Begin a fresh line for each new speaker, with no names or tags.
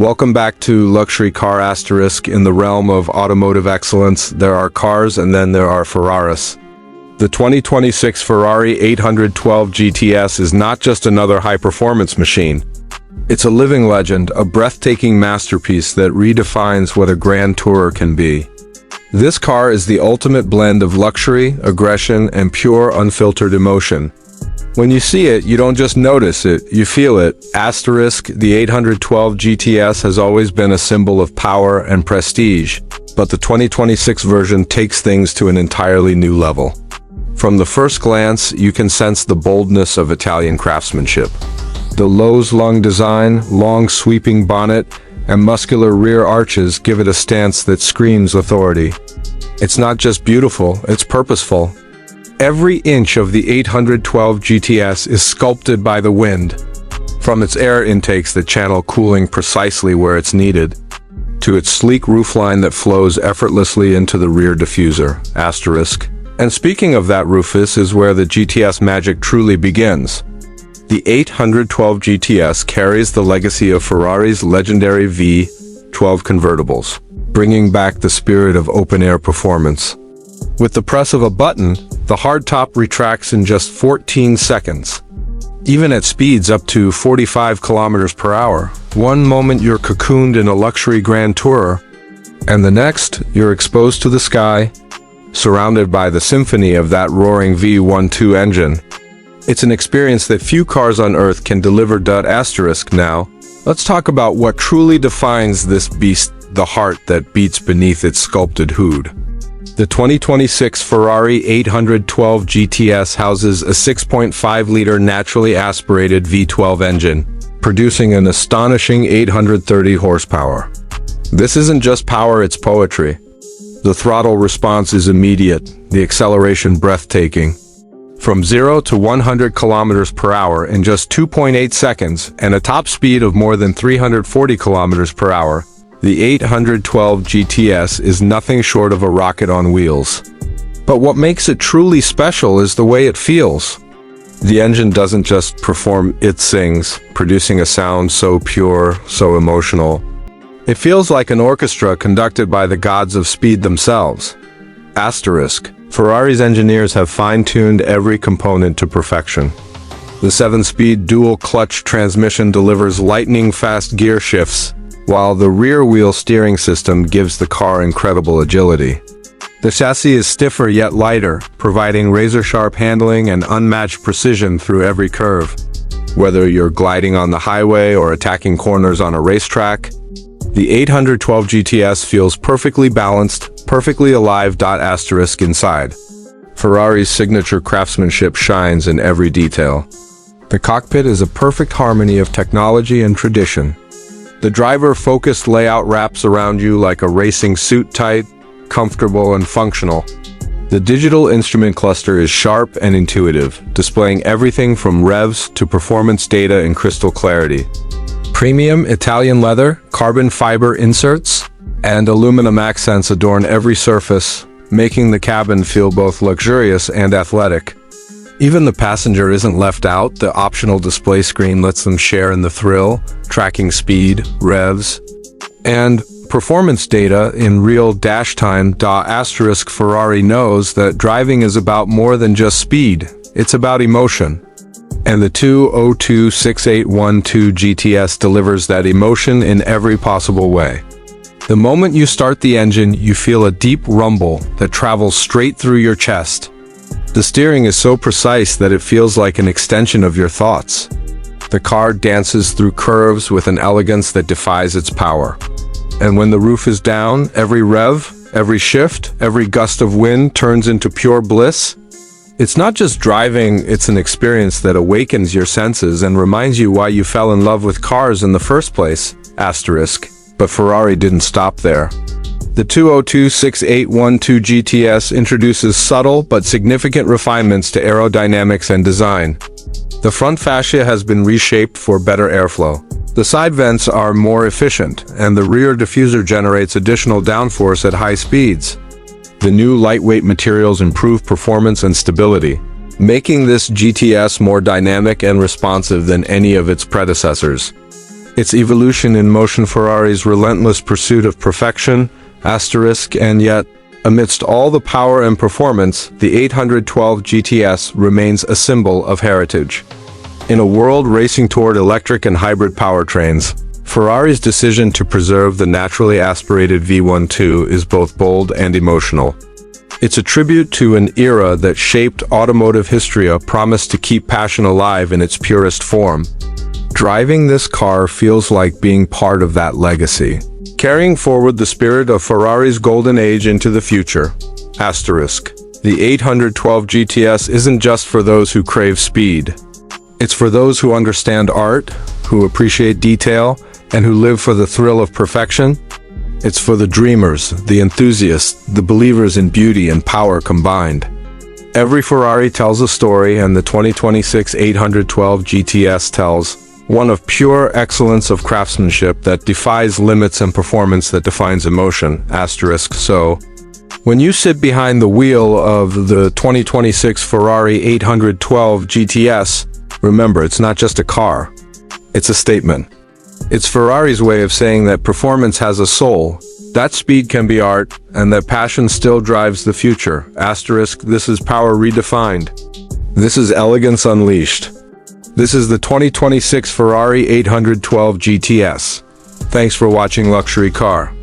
Welcome back to Luxury Car Asterisk. In the realm of automotive excellence, there are cars and then there are Ferraris. The 2026 Ferrari 812 GTS is not just another high-performance machine. It's a living legend, a breathtaking masterpiece that redefines what a grand tourer can be. This car is the ultimate blend of luxury, aggression, and pure, unfiltered emotion. When you see it, you don't just notice it, you feel it. Asterisk, the 812 GTS has always been a symbol of power and prestige, but the 2026 version takes things to an entirely new level. From the first glance, you can sense the boldness of Italian craftsmanship. The Lowe's-lung design, long sweeping bonnet, and muscular rear arches give it a stance that screams authority. It's not just beautiful, it's purposeful. Every inch of the 812 GTS is sculpted by the wind, from its air intakes that channel cooling precisely where it's needed, to its sleek roofline that flows effortlessly into the rear diffuser, asterisk. And speaking of that roofus is where the GTS magic truly begins. The 812 GTS carries the legacy of Ferrari's legendary V12 convertibles, bringing back the spirit of open-air performance. With the press of a button, the hardtop retracts in just 14 seconds. Even at speeds up to 45 kilometers per hour, one moment you're cocooned in a luxury grand tourer, and the next, you're exposed to the sky, surrounded by the symphony of that roaring V12 engine. It's an experience that few cars on Earth can deliver. Asterisk. Now, let's talk about what truly defines this beast, the heart that beats beneath its sculpted hood. The 2026 Ferrari 812 GTS houses a 6.5-liter naturally aspirated V12 engine, producing an astonishing 830 horsepower. This isn't just power, it's poetry. The throttle response is immediate, the acceleration breathtaking. From 0 to 100 kilometers per hour in just 2.8 seconds and a top speed of more than 340 kilometers per hour, the 812 GTS is nothing short of a rocket on wheels. But what makes it truly special is the way it feels. The engine doesn't just perform, it sings, producing a sound so pure, so emotional. It feels like an orchestra conducted by the gods of speed themselves. Asterisk. Ferrari's engineers have fine-tuned every component to perfection. The 7-speed dual-clutch transmission delivers lightning-fast gear shifts, while the rear-wheel steering system gives the car incredible agility. The chassis is stiffer yet lighter, providing razor-sharp handling and unmatched precision through every curve. Whether you're gliding on the highway or attacking corners on a racetrack, the 812 GTS feels perfectly balanced, perfectly alive. Asterisk inside. Ferrari's signature craftsmanship shines in every detail. The cockpit is a perfect harmony of technology and tradition. The driver-focused layout wraps around you like a racing suit, tight, comfortable, and functional. The digital instrument cluster is sharp and intuitive, displaying everything from revs to performance data in crystal clarity. Premium Italian leather, carbon fiber inserts, and aluminum accents adorn every surface, making the cabin feel both luxurious and athletic. Even the passenger isn't left out. The optional display screen lets them share in the thrill, tracking speed, revs, and performance data in real dash time. Asterisk. Ferrari knows that driving is about more than just speed, it's about emotion. And the 2026812 GTS delivers that emotion in every possible way. The moment you start the engine, you feel a deep rumble that travels straight through your chest. The steering is so precise that it feels like an extension of your thoughts. The car dances through curves with an elegance that defies its power. And when the roof is down, every rev, every shift, every gust of wind turns into pure bliss. It's not just driving, it's an experience that awakens your senses and reminds you why you fell in love with cars in the first place. Asterisk. But Ferrari didn't stop there. The 2026812 GTS introduces subtle but significant refinements to aerodynamics and design. The front fascia has been reshaped for better airflow. The side vents are more efficient, and the rear diffuser generates additional downforce at high speeds. The new lightweight materials improve performance and stability, making this GTS more dynamic and responsive than any of its predecessors. Its evolution in motion, Ferrari's relentless pursuit of perfection, and yet, amidst all the power and performance, the 812 GTS remains a symbol of heritage. In a world racing toward electric and hybrid powertrains, Ferrari's decision to preserve the naturally aspirated V12 is both bold and emotional. It's a tribute to an era that shaped automotive history, a promise to keep passion alive in its purest form. Driving this car feels like being part of that legacy, carrying forward the spirit of Ferrari's golden age into the future. The 812 GTS isn't just for those who crave speed. It's for those who understand art, who appreciate detail, and who live for the thrill of perfection. It's for the dreamers, the enthusiasts, the believers in beauty and power combined. Every Ferrari tells a story, and the 2026 812 GTS tells one of pure excellence of craftsmanship that defies limits and performance that defines emotion. So, when you sit behind the wheel of the 2026 Ferrari 812 GTS, remember, it's not just a car. It's a statement. It's Ferrari's way of saying that performance has a soul, that speed can be art, and that passion still drives the future. This is power redefined. This is elegance unleashed. This is the 2026 Ferrari 812 GTS. Thanks for watching Luxury Car.